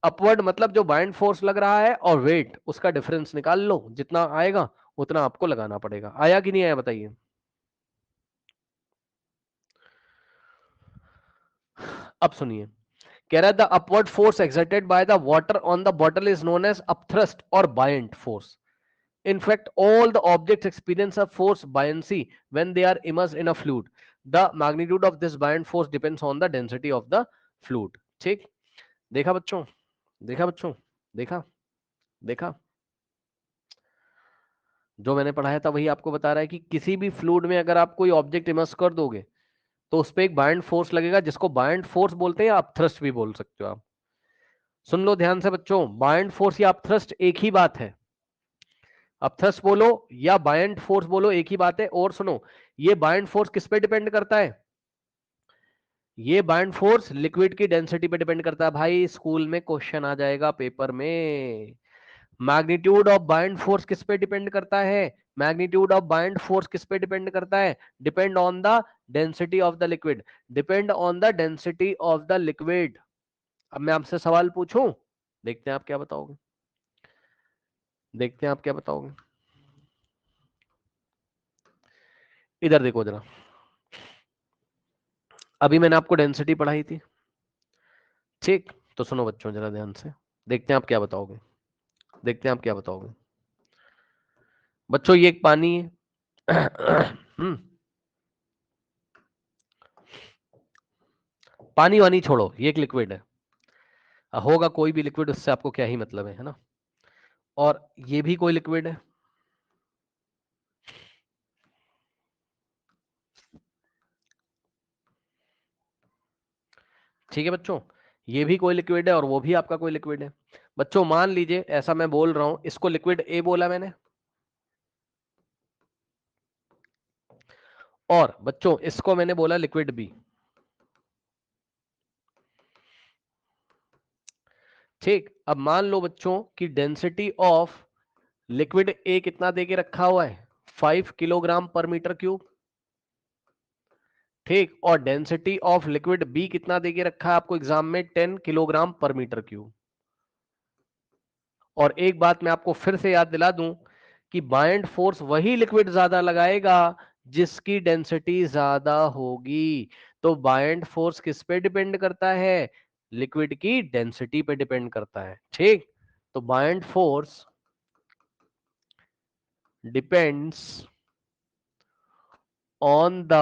upward मतलब जो bind force लग रहा है और वेट उसका डिफरेंस निकाल लो, जितना आएगा उतना आपको लगाना पड़ेगा। आया कि नहीं आया बताइए। अब सुनिए, कह रहा है the upward force exerted by the water on the bottle is known as upthrust और buoyant force. In fact, all the objects experience a force buoyancy when they are immersed in a fluid. The magnitude of this buoyant force depends on the density of the fluid. ठीक, देखा बच्चों, देखा बच्चों, देखा, देखा. जो मैंने पढ़ाया था वही आपको बता रहा है कि किसी भी फ्लूइड में अगर आप कोई ऑब्जेक्ट इमर्स कर दोगे तो उस पर एक बायंट फोर्स लगेगा, जिसको बायंट फोर्स बोलते हैं या अपथ्रस्ट भी बोल सकते हो आप. सुन लो ध्यान से बच्चों, बायंट फोर्स या अपथ्रस्ट एक ही बात है. अपथ्रस्ट बोलो या बायंट फोर्स बोलो, एक ही बात है. और सुनो, ये बायंट फोर्स किस पे डिपेंड करता है? ये बायंट फोर्स लिक्विड की डेंसिटी पे डिपेंड करता है. भाई स्कूल में क्वेश्चन आ जाएगा पेपर में. मैग्नीट्यूड ऑफ बायंट फोर्स किस पे डिपेंड करता है? मैग्नीट्यूड ऑफ बायंट फोर्स किस पे डिपेंड करता है? Depend on the density of the liquid. Depend on the density of the liquid. अब मैं आपसे सवाल पूछूं, देखते हैं आप क्या बताओगे, देखते हैं आप क्या बताओगे. इधर देखो जरा, अभी मैंने आपको डेंसिटी पढ़ाई थी, ठीक? तो सुनो बच्चों जरा ध्यान से, देखते हैं आप क्या बताओगे, देखते हैं आप क्या बताओगे. बच्चों ये एक पानी है. पानी वानी छोड़ो, ये एक लिक्विड है. होगा कोई भी लिक्विड, उससे आपको क्या ही मतलब है ना? और ये भी कोई लिक्विड है. ठीक है बच्चों, ये भी कोई लिक्विड है और वो भी आपका कोई लिक्विड है. बच्चों मान लीजिए ऐसा मैं बोल रहा हूं, इसको लिक्विड ए बोला मैंने, और बच्चों इसको मैंने बोला लिक्विड बी. ठीक, अब मान लो बच्चों कि डेंसिटी ऑफ लिक्विड ए कितना देके रखा हुआ है? 5 किलोग्राम पर मीटर क्यूब. ठीक, और डेंसिटी ऑफ लिक्विड बी कितना देके रखा है आपको एग्जाम में? 10 किलोग्राम पर मीटर क्यूब. और एक बात मैं आपको फिर से याद दिला दूं कि बाइंड फोर्स वही लिक्विड ज्यादा लगाएगा जिसकी डेंसिटी ज्यादा होगी. तो बाइंड फोर्स किस पे डिपेंड करता है? लिक्विड की डेंसिटी पे डिपेंड करता है. ठीक, तो buoyant force depends on the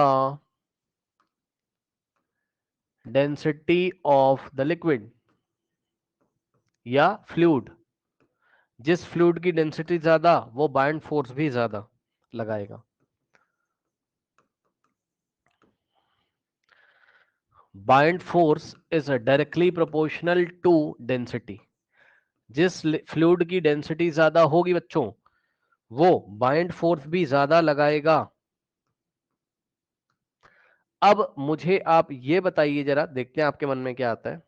density of the liquid या फ्लूइड. जिस फ्लूइड की डेंसिटी ज्यादा वो बाइंड फोर्स भी ज्यादा लगाएगा. Buoyant force is directly proportional to density. जिस फ्लूइड की डेंसिटी ज्यादा होगी बच्चों, वो बाइंड फोर्स भी ज्यादा लगाएगा. अब मुझे आप ये बताइए जरा, देखते हैं आपके मन में क्या आता है.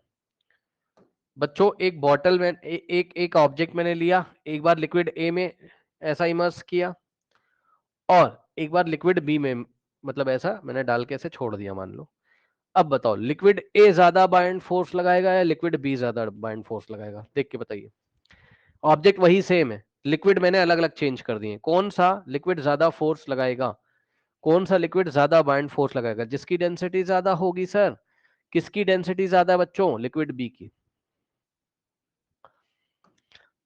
बच्चों एक बॉटल में एक एक ऑब्जेक्ट मैंने लिया, एक बार लिक्विड ए में ऐसा इमर्स किया, और एक बार लिक्विड बी में, मतलब ऐसा मैंने डाल के ऐसे छोड़ दिया मान लो. अब बताओ लिक्विड ए ज्यादा बाइंड फोर्स लगाएगा या लिक्विड बी ज्यादा बाइंड फोर्स लगाएगा? देख के बताइए. ऑब्जेक्ट वही सेम है, लिक्विड मैंने अलग अलग चेंज कर दिए. कौन सा लिक्विड ज्यादा फोर्स लगाएगा? कौन सा लिक्विड ज्यादा बाइंड फोर्स लगाएगा? जिसकी डेंसिटी ज्यादा होगी सर. किसकी डेंसिटी ज्यादा है बच्चों? लिक्विड बी की.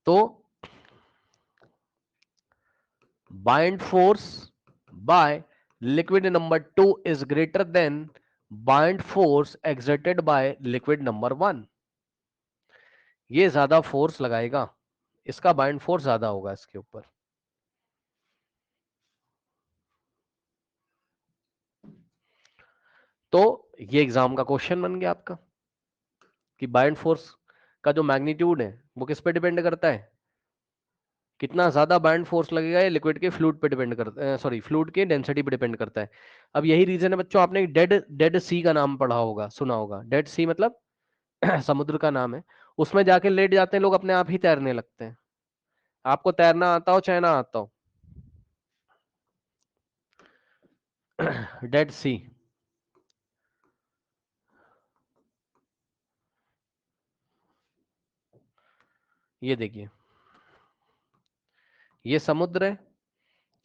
तो buoyant force by liquid number 2 is greater than bind force exerted by liquid number 1. ये ज्यादा फोर्स लगाएगा, इसका बाइंड फोर्स ज्यादा होगा इसके ऊपर. तो ये एग्जाम का क्वेश्चन बन गया आपका कि बाइंड फोर्स का जो मैग्नीट्यूड है वो किस पे डिपेंड करता है? कितना ज्यादा बाइंड फोर्स लगेगा ये लिक्विड के फ्लूइड पे डिपेंड करता है, सॉरी फ्लूइड के डेंसिटी पे डिपेंड करता है. अब यही रीजन है बच्चों, आपने डेड डेड सी का नाम पढ़ा होगा, सुना होगा. डेड सी मतलब समुद्र का नाम है. उसमें जाके लेट जाते हैं लोग, अपने आप ही तैरने लगते हैं. आपको तैरना आता हो चाहे ना आता हो, डेड सी, ये देखिए ये समुद्र है,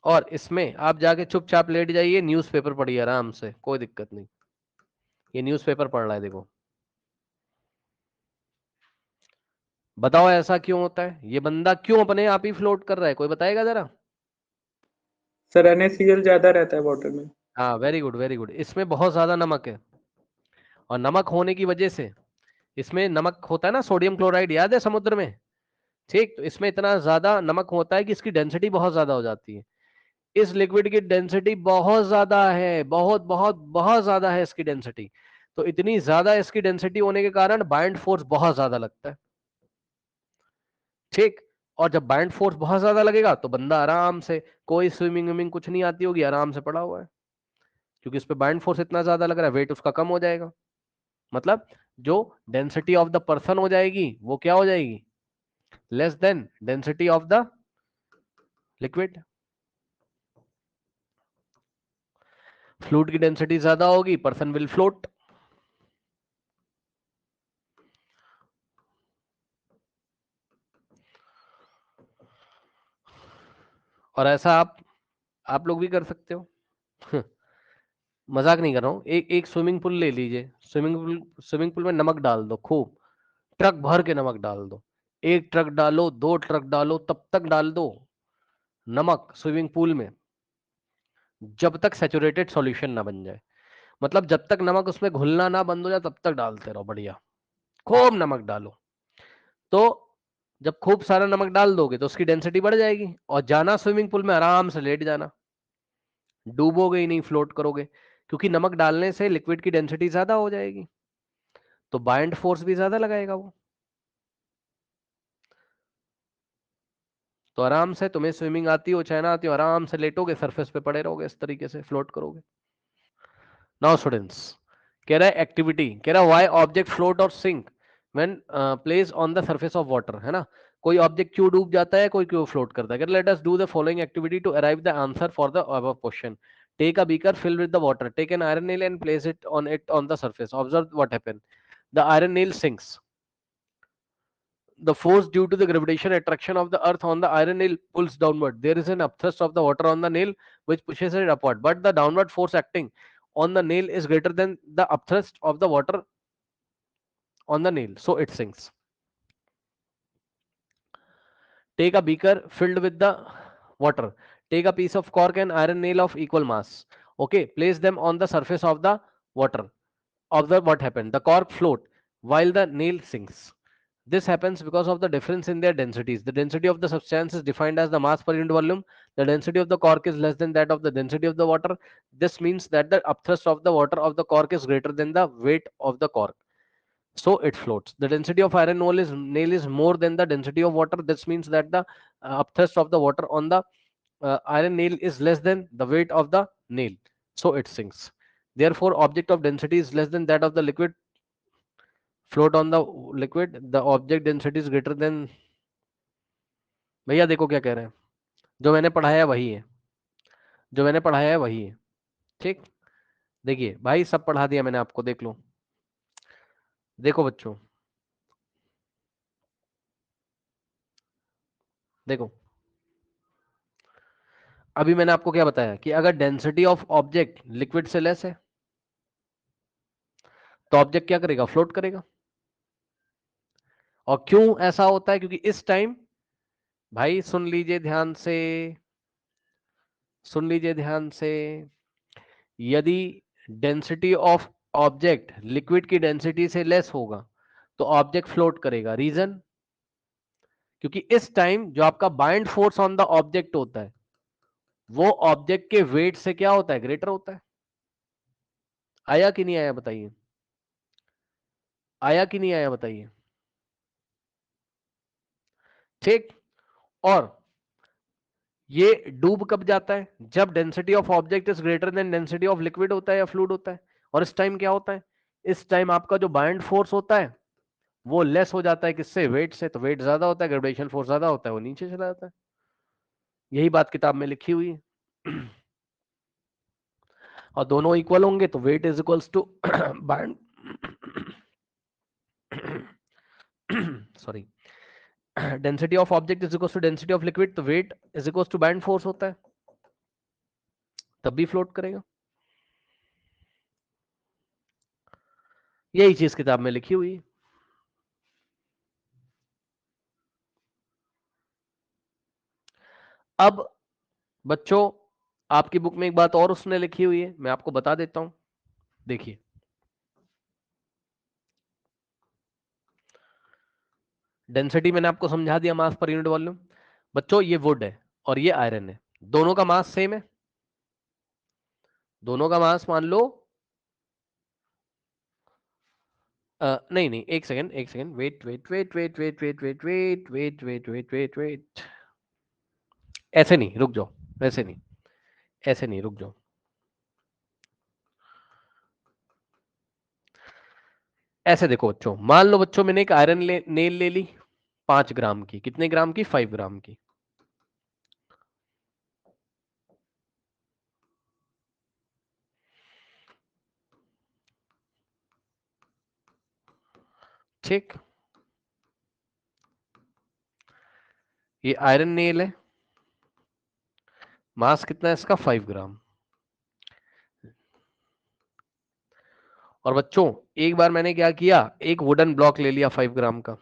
और इसमें आप जाके चुपचाप लेट जाइए, न्यूज़पेपर पढ़िए आराम से, कोई दिक्कत नहीं. ये न्यूज़पेपर पढ़ रहा है देखो. बताओ ऐसा क्यों होता है, ये बंदा क्यों अपने आप ही फ्लोट कर रहा है, कोई बताएगा जरा। सर NaCl ज्यादा रहता है वाटर में। हाँ वेरी गुड वेरी गुड, इसमें बहुत ज्यादा नमक है, और नमक होने की वजह से, इसमें नमक होता है ना, सोडियम क्लोराइड याद है समुद्र में, ठीक, तो इसमें इतना ज्यादा नमक होता है कि इसकी डेंसिटी बहुत ज्यादा हो जाती है। इस लिक्विड की डेंसिटी बहुत ज्यादा है, बहुत बहुत बहुत ज्यादा है इसकी डेंसिटी। तो इतनी ज्यादा इसकी डेंसिटी होने के कारण बाइंड फोर्स बहुत ज्यादा लगता है, ठीक। और जब बाइंड फोर्स बहुत ज्यादा लगेगा तो बंदा आराम से, कोई स्विमिंग विमिंग कुछ नहीं आती होगी, आराम से पड़ा हुआ है, क्योंकि उस पर बाइंड फोर्स इतना ज्यादा लग रहा है, वेट उसका कम हो जाएगा। मतलब जो डेंसिटी ऑफ द पर्सन हो जाएगी वो क्या हो जाएगी, less than density of the liquid. Fluid की डेंसिटी ज्यादा होगी, पर्सन विल फ्लोट। और ऐसा आप लोग भी कर सकते हो। मजाक नहीं कर रहा हूं, एक एक स्विमिंग पूल ले लीजिए, स्विमिंग पूल में नमक डाल दो खूब, ट्रक भर के नमक डाल दो, एक ट्रक डालो, दो ट्रक डालो, तब तक डाल दो नमक स्विमिंग पूल में, जब तक सैचुरेटेड सॉल्यूशन ना बन जाए। मतलब जब तक नमक उसमें घुलना ना बंद हो जाए तब तक डालते रहो, बढ़िया खूब नमक डालो। तो जब खूब सारा नमक डाल दोगे तो उसकी डेंसिटी बढ़ जाएगी, और जाना स्विमिंग पूल में आराम से लेट जाना, डूबोगे ही नहीं, फ्लोट करोगे, क्योंकि नमक डालने से लिक्विड की डेंसिटी ज्यादा हो जाएगी, तो बाइंड फोर्स भी ज्यादा लगाएगा वो। तो आराम से, तुम्हें स्विमिंग आती हो चाहे ना आती हो, आराम से लेटोगे, सरफेस पे पड़े रहोगे, इस तरीके से फ्लोट करोगे। नाउ स्टूडेंट्स, कह रहा है एक्टिविटी, कह रहा है व्हाई ऑब्जेक्ट फ्लोट और sink when place on the surface of water, है ना। कोई ऑब्जेक्ट क्यों डूब जाता है, कोई क्यों फ्लोट करता है। Let us do the following activity to arrive the answer for the above question. Take a beaker fill with the water, take an iron nail and place it on the surface, observe what happen. The iron nail sinks. The force due to the gravitational attraction of the earth on the iron nail pulls downward. There is an upthrust of the water on the nail which pushes it upward, but the downward force acting on the nail is greater than the upthrust of the water on the nail, so it sinks. Take a beaker filled with the water, take a piece of cork and iron nail of equal mass, okay, place them on the surface of the water. Observe what happened, the cork float while the nail sinks. This happens because of the difference in their densities. The density of the substance is defined as the mass per unit volume. The density of the cork is less than that of the density of the water. This means that the upthrust of the water of the cork is greater than the weight of the cork, so it floats. The density of iron nail is more than the density of water. This means that the upthrust of the water on the iron nail is less than the weight of the nail, so it sinks. Therefore, object of density is less than that of the liquid float on the liquid. The object density is greater than, भैया देखो क्या कह रहे हैं, जो मैंने पढ़ाया है वही है, जो मैंने पढ़ाया है वही है, ठीक। देखिए भाई सब पढ़ा दिया मैंने आपको, देख लो। देखो बच्चों, देखो अभी मैंने आपको क्या बताया कि अगर डेंसिटी ऑफ ऑब्जेक्ट लिक्विड से लेस है तो ऑब्जेक्ट क्या करेगा, फ्लोट करेगा। और क्यों ऐसा होता है, क्योंकि इस टाइम, भाई सुन लीजिए ध्यान से, सुन लीजिए ध्यान से, यदि डेंसिटी ऑफ ऑब्जेक्ट लिक्विड की डेंसिटी से लेस होगा तो ऑब्जेक्ट फ्लोट करेगा। रीजन, क्योंकि इस टाइम जो आपका bind force on the object होता है वो ऑब्जेक्ट के वेट से क्या होता है, ग्रेटर होता है। आया कि नहीं आया बताइए, आया कि नहीं आया बताइए, ठीक। और ये डूब कब जाता है, जब density of object is greater than density of liquid होता है या फ्लूइड होता है। और इस टाइम क्या होता है, इस टाइम आपका जो बाइंड फोर्स होता है वो लेस हो जाता है, किससे, वेट से। तो वेट ज्यादा होता है, ग्रेविटेशन फोर्स ज्यादा होता है, वो नीचे चला जाता है। यही बात किताब में लिखी हुई है। और दोनों इक्वल होंगे तो weight is equals to buoyant, sorry, density of object is equals to density of liquid, तो weight is equals to buoyant force होता है, तब भी फ्लोट करेगा। यही चीज किताब में लिखी हुई है। अब बच्चों आपकी बुक में एक बात और उसने लिखी हुई है, मैं आपको बता देता हूं, देखिए डेंसिटी मैंने आपको समझा दिया, मास पर यूनिट वॉल्यूम। बच्चों ये वुड है और ये आयरन है, दोनों का मास सेम है, दोनों का मास मान लो नहीं नहीं, एक सेकंड एक second, wait wait wait wait wait wait wait wait wait wait wait wait wait, ऐसे नहीं, रुक जाओ, ऐसे नहीं, ऐसे नहीं, रुक जाओ, ऐसे देखो बच्चों, मान लो बच्चों मैंने एक आयरन नेल ले ली 5 ग्राम की, कितने ग्राम की? 5 ग्राम की। ठीक, ये आयरन नेल है, मास कितना है इसका? 5 ग्राम। और बच्चों एक बार मैंने क्या किया, एक वुडन ब्लॉक ले लिया 5 ग्राम का,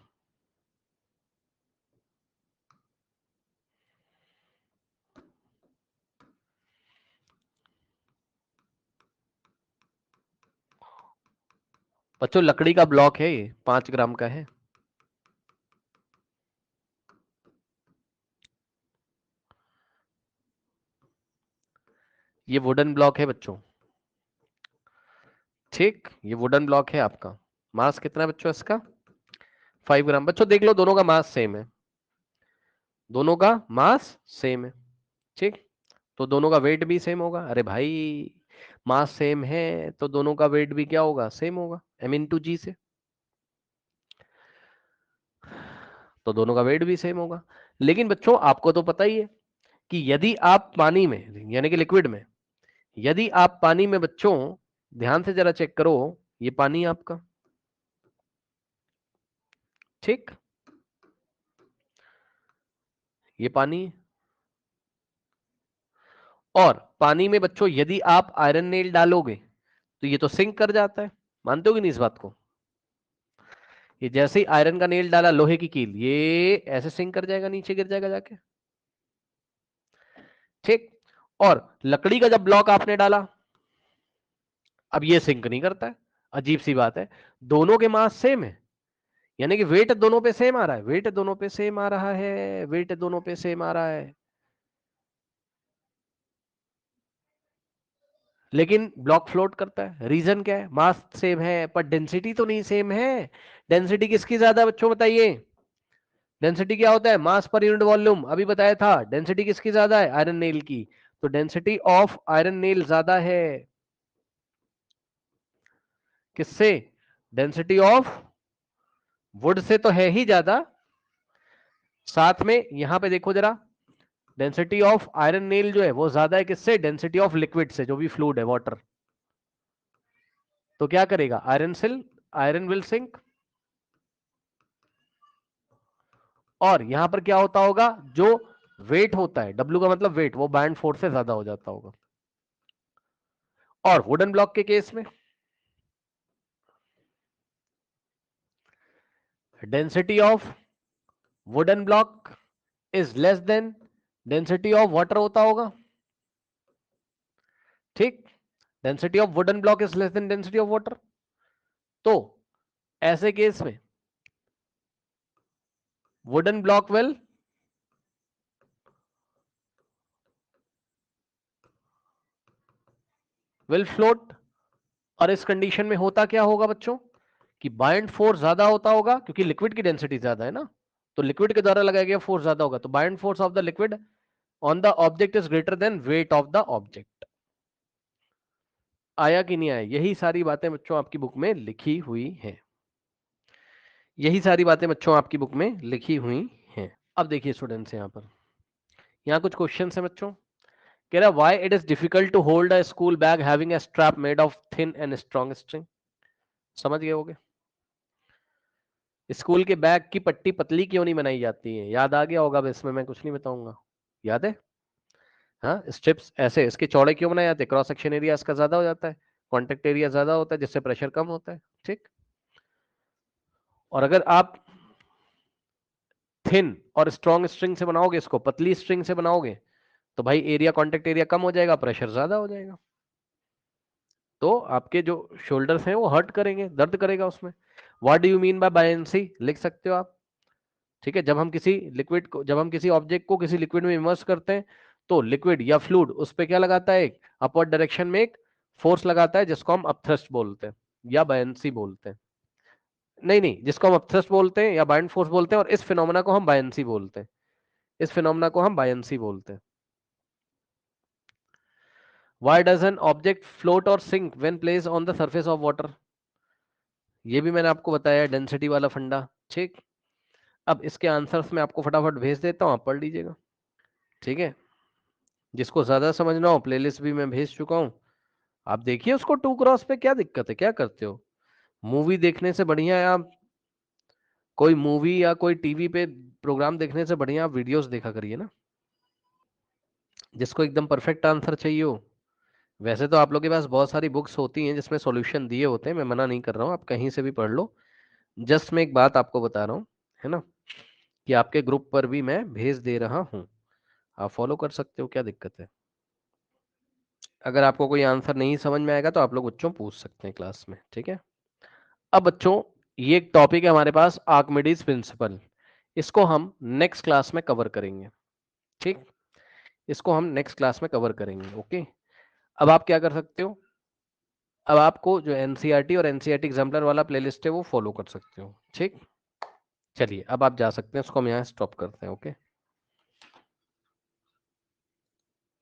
बच्चों लकड़ी का ब्लॉक है ये, 5 ग्राम का है, ये वुडन ब्लॉक है बच्चों, ठीक, ये वुडन ब्लॉक है आपका, मास कितना है बच्चों इसका? 5 ग्राम। बच्चों देख लो दोनों का मास सेम है, दोनों का मास सेम है, ठीक, तो दोनों का वेट भी सेम होगा। अरे भाई मास सेम है तो दोनों का वेट भी क्या होगा? सेम होगा, m/g से, तो दोनों का वेट भी सेम होगा। लेकिन बच्चों आपको तो पता ही है कि यदि आप पानी में, यानी कि लिक्विड में, यदि आप पानी में बच्चों, ध्यान से जरा चेक करो, ये पानी आपका, ठीक, ये पानी है, और पानी में बच्चों यदि आप आयरन नेल डालोगे तो ये तो सिंक कर जाता है, मानते हो कि नहीं इस बात को? ये जैसे ही आयरन का नेल डाला, लोहे की कील, ये ऐसे सिंक कर जाएगा, नीचे गिर जाएगा जाके, ठीक। और लकड़ी का जब ब्लॉक आपने डाला, अब ये सिंक नहीं करता है, अजीब सी बात है, दोनों के मास सेम है, यानी कि वेट दोनों पे सेम आ रहा है, वेट दोनों पे सेम आ रहा है, वेट दोनों पे सेम आ रहा है, लेकिन ब्लॉक फ्लोट करता है। रीजन क्या है? मास सेम है पर डेंसिटी तो नहीं सेम है। डेंसिटी किसकी ज्यादा बच्चों बताइए? डेंसिटी क्या होता है? मास पर यूनिट वॉल्यूम, अभी बताया था। डेंसिटी किसकी ज्यादा है? आयरन नेल की, तो डेंसिटी ऑफ आयरन नेल ज्यादा है किससे? डेंसिटी ऑफ वुड से तो है ही ज्यादा, साथ में यहां पे देखो जरा, डेंसिटी ऑफ आयरन नेल जो है वो ज्यादा है किससे? डेंसिटी ऑफ लिक्विड से, जो भी फ्लूइड है, वाटर। तो क्या करेगा? आयरन विल सिंक, और यहां पर क्या होता होगा? जो वेट होता है, डब्ल्यू का मतलब वेट, वो बाइंड फोर्स से ज्यादा हो जाता होगा। और वुडन ब्लॉक के केस में density of wooden block is less than density of water होता होगा, ठीक। Density of wooden block is less than density of water, तो ऐसे केस में वुडन ब्लॉक विल फ्लोट। और इस कंडीशन में होता क्या होगा बच्चों, कि बाइंड फोर्स ज्यादा होता होगा, क्योंकि लिक्विड की डेंसिटी ज्यादा है ना, तो लिक्विड के द्वारा लगाया गया फोर्स ज्यादा होगा, तो buoyant force of the liquid on the object is greater than wait of the object. आया कि नहीं आया? यही सारी बातें बच्चों आपकी बुक में लिखी हुई हैं, यही सारी बातें बच्चों आपकी बुक में लिखी हुई हैं। अब देखिए स्टूडेंट्स, यहाँ पर यहाँ कुछ क्वेश्चन है बच्चों। कह रहा है why it is difficult to hold a school bag having a strap made of thin and strong string. समझ गए होगे? स्कूल के बैग की पट्टी पतली क्यों नहीं बनाई जाती है? याद आ गया होगा, अब इसमें मैं कुछ नहीं बताऊंगा, याद है? हाँ, स्ट्रिप्स ऐसे इसके चौड़े क्यों बनाए जाते हैं? क्रॉस सेक्शन एरिया इसका ज्यादा हो जाता है, कॉन्टेक्ट एरिया ज्यादा होता है, जिससे प्रेशर कम होता है, ठीक। और अगर आप थिन और स्ट्रॉन्ग स्ट्रिंग से बनाओगे, इसको पतली स्ट्रिंग से बनाओगे, तो भाई एरिया, कॉन्टेक्ट एरिया कम हो जाएगा, प्रेशर ज्यादा हो जाएगा, तो आपके जो शोल्डर्स हैं वो हर्ट करेंगे, दर्द करेगा उसमें। What do you mean by buoyancy लिख सकते हो आप, ठीक है। जब हम किसी लिक्विड को, जब हम किसी ऑब्जेक्ट को किसी लिक्विड में इमर्स करते हैं, तो लिक्विड या फ्लूइड उस पर क्या लगाता है, एक अपवर्ड डायरेक्शन में एक फोर्स लगाता है, जिसको हम अपथ्रस्ट बोलते हैं या बायंसी बोलते हैं। नहीं नहीं, जिसको हम अपथ्रस्ट बोलते हैं या बाइंड फोर्स बोलते हैं, और इस फिनोमेना को हम बायंसी बोलते हैं, इस फिनोमेना को हम बायंसी बोलते हैं। Why does an object float or sink when placed on the surface of water? ये भी मैंने आपको बताया, डेंसिटी वाला फंडा, ठीक। अब इसके आंसर्स मैं आपको फटाफट भेज देता हूँ, आप पढ़ लीजिएगा, ठीक है। जिसको ज्यादा समझना हो, प्लेलिस्ट भी मैं भेज चुका हूँ, आप देखिए उसको। टू क्रॉस पे क्या दिक्कत है, क्या करते हो? मूवी देखने से बढ़िया है आप कोई मूवी या कोई टीवी पे प्रोग्राम देखने से बढ़िया आप वीडियोस देखा करिए ना, जिसको एकदम परफेक्ट आंसर चाहिए हो। वैसे तो आप लोग के पास बहुत सारी बुक्स होती हैं जिसमें सॉल्यूशन दिए होते हैं, मैं मना नहीं कर रहा हूँ, आप कहीं से भी पढ़ लो। जस्ट मैं एक बात आपको बता रहा हूँ, है ना, कि आपके ग्रुप पर भी मैं भेज दे रहा हूँ, आप फॉलो कर सकते हो, क्या दिक्कत है। अगर आपको कोई आंसर नहीं समझ में आएगा तो आप लोग बच्चों पूछ सकते हैं क्लास में, ठीक है। अब बच्चों, ये एक टॉपिक है हमारे पास, आर्किमिडीज प्रिंसिपल, इसको हम नेक्स्ट क्लास में कवर करेंगे, ठीक। इसको हम नेक्स्ट क्लास में कवर करेंगे, ओके। अब आप क्या कर सकते हो, अब आपको जो एनसीईआरटी और एनसीईआरटी एग्जाम्पलर वाला प्लेलिस्ट है वो फॉलो कर सकते हो, ठीक। चलिए अब आप जा सकते हैं, उसको हम यहाँ स्टॉप करते हैं, ओके।